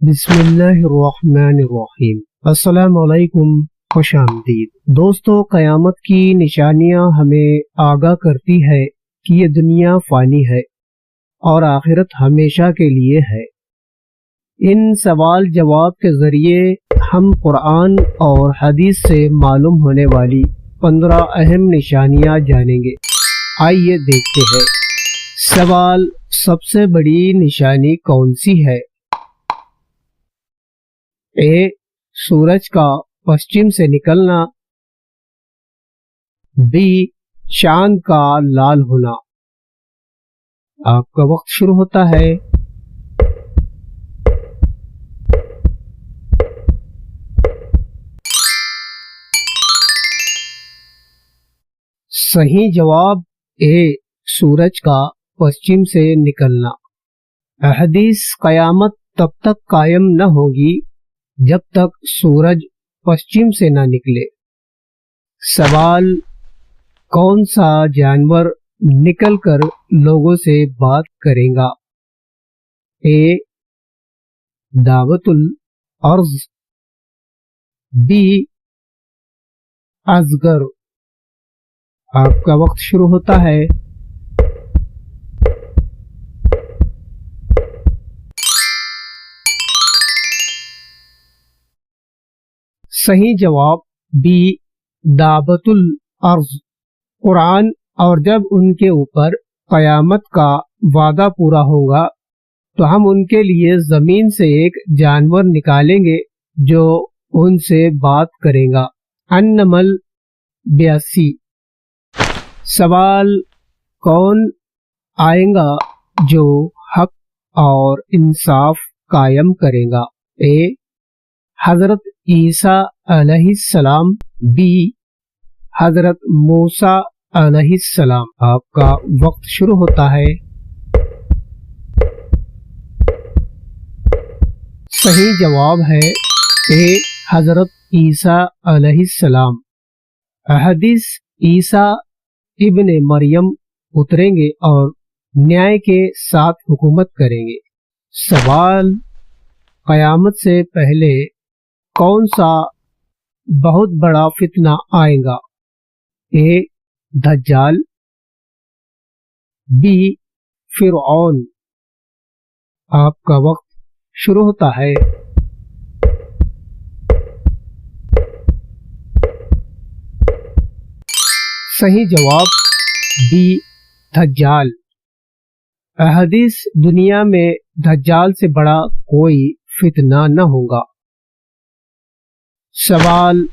بسم اللہ الرحمن الرحیم۔ السلام علیکم، خوش آمدید دوستو۔ قیامت کی نشانیاں ہمیں آگاہ کرتی ہے کہ یہ دنیا فانی ہے اور آخرت ہمیشہ کے لیے ہے۔ ان سوال جواب کے ذریعے ہم قرآن اور حدیث سے معلوم ہونے والی 15 اہم نشانیاں جانیں گے۔ آئیے دیکھتے ہیں۔ سوال: سب سے بڑی نشانی کون سی ہے؟ اے، سورج کا پشچم سے نکلنا۔ بی، چاند کا لال ہونا۔ آپ کا وقت شروع ہوتا ہے۔ صحیح جواب اے، سورج کا پشچم سے نکلنا۔ حدیث: قیامت تب تک قائم نہ ہوگی جب تک سورج پشچم سے نہ نکلے۔ سوال: کون سا جانور نکل کر لوگوں سے بات کرے گا؟ اے، دعوت الارض۔ بی، ازگر۔ آپ کا وقت شروع ہوتا ہے۔ صحیح جواب بی، دعوت الارض۔ قرآن: اور جب ان کے اوپر قیامت کا وعدہ پورا ہوگا تو ہم ان کے لیے زمین سے ایک جانور نکالیں گے جو ان سے بات کرے گا۔ النمل 82۔ سوال: کون آئے گا جو حق اور انصاف قائم کرے گا؟ اے، حضرت عیسیٰ علیہ السلام۔ بی، حضرت موسیٰ علیہ السلام۔ آپ کا وقت شروع ہوتا ہے۔ صحیح جواب ہے اے، حضرت عیسیٰ علیہ السلام۔ حدیث: عیسیٰ ابن مریم اتریں گے اور نیائے کے ساتھ حکومت کریں گے۔ سوال: قیامت سے پہلے کون سا بہت بڑا فتنہ آئے گا؟ اے، دجال۔ بی، فرعون۔ آپ کا وقت شروع ہوتا ہے۔ صحیح جواب بی، دجال۔ حدیث: دنیا میں دجال سے بڑا کوئی فتنہ نہ ہوگا۔ سوال: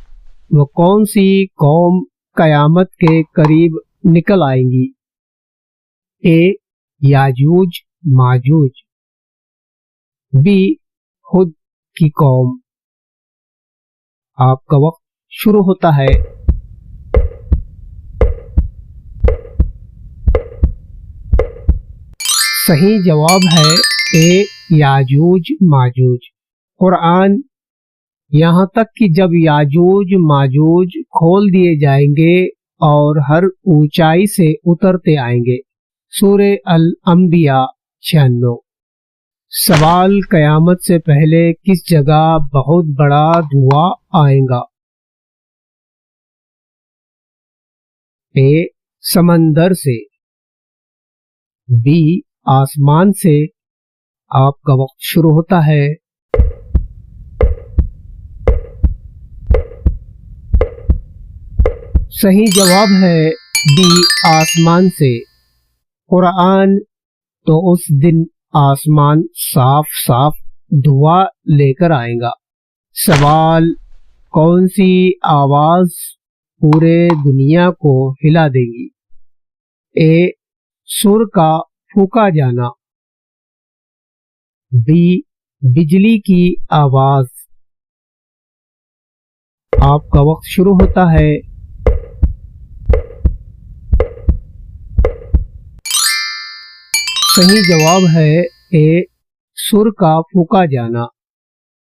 وہ کون سی قوم قیامت کے قریب نکل آئیں گی؟ اے، یاجوج ماجوج۔ بی، ہود کی قوم۔ آپ کا وقت شروع ہوتا ہے۔ صحیح جواب ہے اے، یاجوج ماجوج۔ قرآن: یہاں تک کہ جب یاجوج ماجوج کھول دیے جائیں گے اور ہر اونچائی سے اترتے آئیں گے۔ سورہ الانبیاء 96۔ سوال: قیامت سے پہلے کس جگہ بہت بڑا دھواں آئے گا؟ اے، سمندر سے۔ بی، آسمان سے۔ آپ کا وقت شروع ہوتا ہے۔ صحیح جواب ہے بی، آسمان سے۔ قرآن: تو اس دن آسمان صاف صاف دھواں لے کر آئے گا۔ سوال: کون سی آواز پورے دنیا کو ہلا دے گی؟ اے، سر کا پھونکا جانا۔ بی، بجلی کی آواز۔ آپ کا وقت شروع ہوتا ہے۔ صحیح جواب ہے اے، سر کا پھونکا جانا۔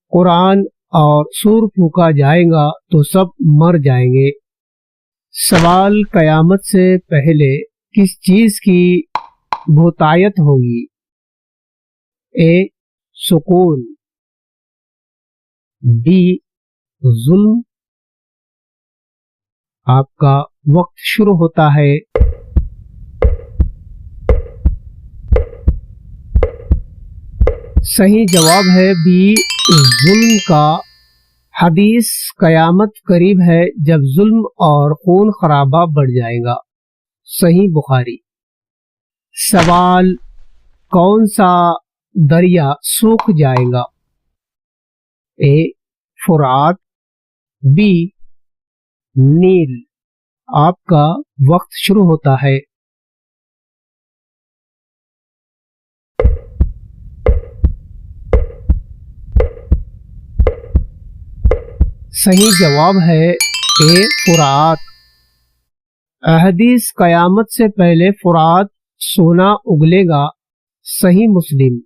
قرآن: اور سر پھونکا جائے گا تو سب مر جائیں گے۔ سوال: قیامت سے پہلے کس چیز کی بہتائیت ہوگی؟ اے، سکون۔ بی ظلم. آپ کا وقت شروع ہوتا ہے. صحیح جواب ہے بی ظلم کا. حدیث قیامت قریب ہے جب ظلم اور خون خرابہ بڑھ جائے گا. صحیح بخاری. سوال کون سا دریا سوکھ جائے گا؟ اے فرات، بی نیل. آپ کا وقت شروع ہوتا ہے. صحیح جواب ہے اے فرات. احادیث قیامت سے پہلے فرات سونا اگلے گا. صحیح مسلم.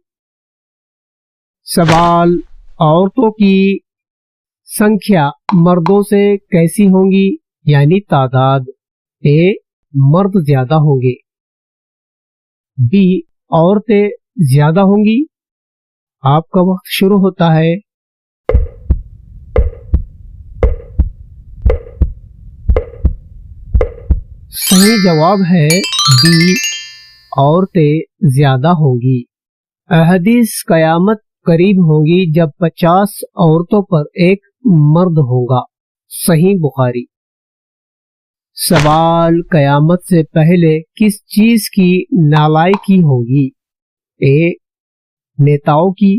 سوال عورتوں کی سنکھیا مردوں سے کیسی ہوں گی یعنی تعداد؟ اے مرد زیادہ ہوں گے، بی عورتیں زیادہ ہوں گی. آپ کا وقت شروع ہوتا ہے. صحیح جواب ہے بی عورتیں زیادہ ہوں گی. احادیث قیامت قریب ہوگی جب 50 عورتوں پر ایک مرد ہوگا. صحیح بخاری. سوال قیامت سے پہلے کس چیز کی نالائکی ہوگی؟ اے نیتاؤں کی،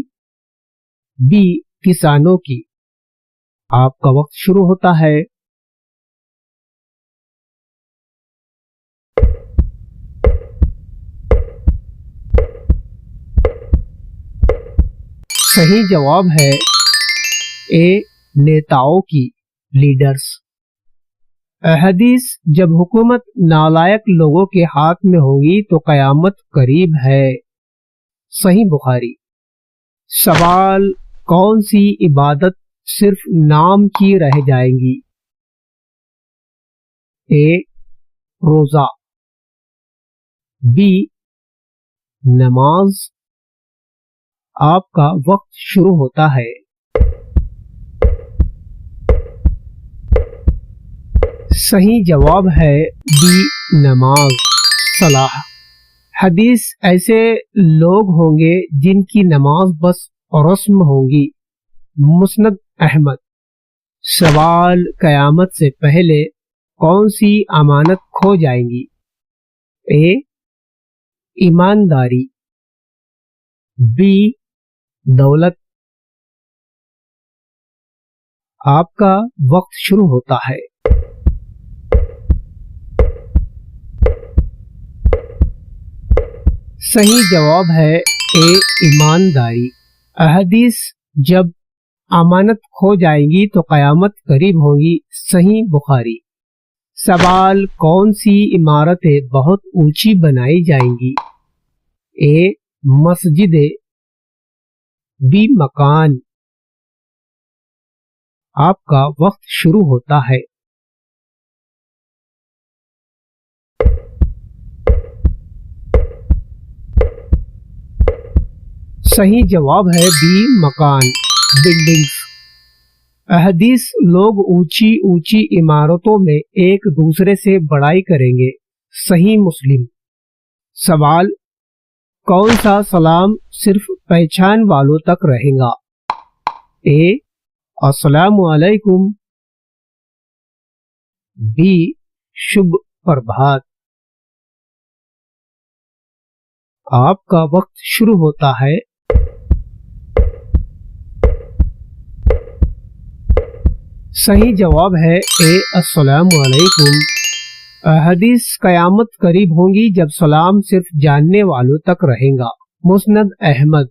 بی کسانوں کی. آپ کا وقت شروع ہوتا ہے. صحیح جواب ہے اے نیتاؤں کی، لیڈرز. احادیث جب حکومت نالائق لوگوں کے ہاتھ میں ہوگی تو قیامت قریب ہے. صحیح بخاری. سوال کون سی عبادت صرف نام کی رہ جائیں گی؟ اے روزہ، بی نماز. آپ کا وقت شروع ہوتا ہے. صحیح جواب ہے بی نماز، صلاح. حدیث ایسے لوگ ہوں گے جن کی نماز بس رسم ہوگی. مسند احمد. سوال قیامت سے پہلے کون سی امانت کھو جائیں گی؟ اے ایمانداری، بی دولت. آپ کا وقت شروع ہوتا ہے. صحیح جواب ہے اے ایمانداری. احادیث جب امانت کھو جائے گی تو قیامت قریب ہوگی. صحیح بخاری. سوال کون سی عمارتیں بہت اونچی بنائی جائیں گی؟ اے مسجد، بی مکان. آپ کا وقت شروع ہوتا ہے. صحیح جواب ہے بی مکان، بلڈنگز. احادیث لوگ اونچی اونچی عمارتوں میں ایک دوسرے سے بڑائی کریں گے. صحیح مسلم. سوال کون سا سلام صرف پہچان والوں تک رہے گا؟ اے السلام علیکم، بی شبھ پربھات. آپ کا وقت شروع ہوتا ہے. صحیح جواب ہے اے السلام علیکم. حدیث قیامت قریب ہوں گی جب سلام صرف جاننے والوں تک رہے گا. مسند احمد.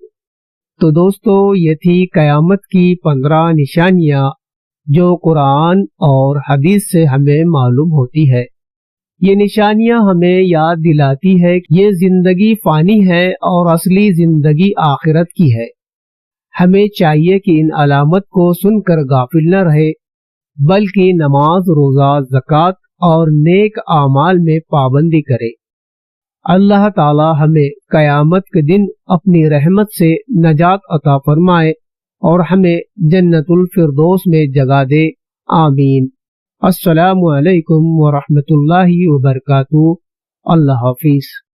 تو دوستو یہ تھی قیامت کی 15 نشانیاں جو قرآن اور حدیث سے ہمیں معلوم ہوتی ہے. یہ نشانیاں ہمیں یاد دلاتی ہے کہ یہ زندگی فانی ہے اور اصلی زندگی آخرت کی ہے. ہمیں چاہیے کہ ان علامت کو سن کر غافل نہ رہے بلکہ نماز، روزہ، زکوٰۃ اور نیک اعمال میں پابندی کرے. اللہ تعالی ہمیں قیامت کے دن اپنی رحمت سے نجات عطا فرمائے. اور ہمیں جنت الفردوس میں جگہ دے، آمین۔ السلام علیکم ورحمۃ اللہ وبرکاتہ۔ اللہ حافظ۔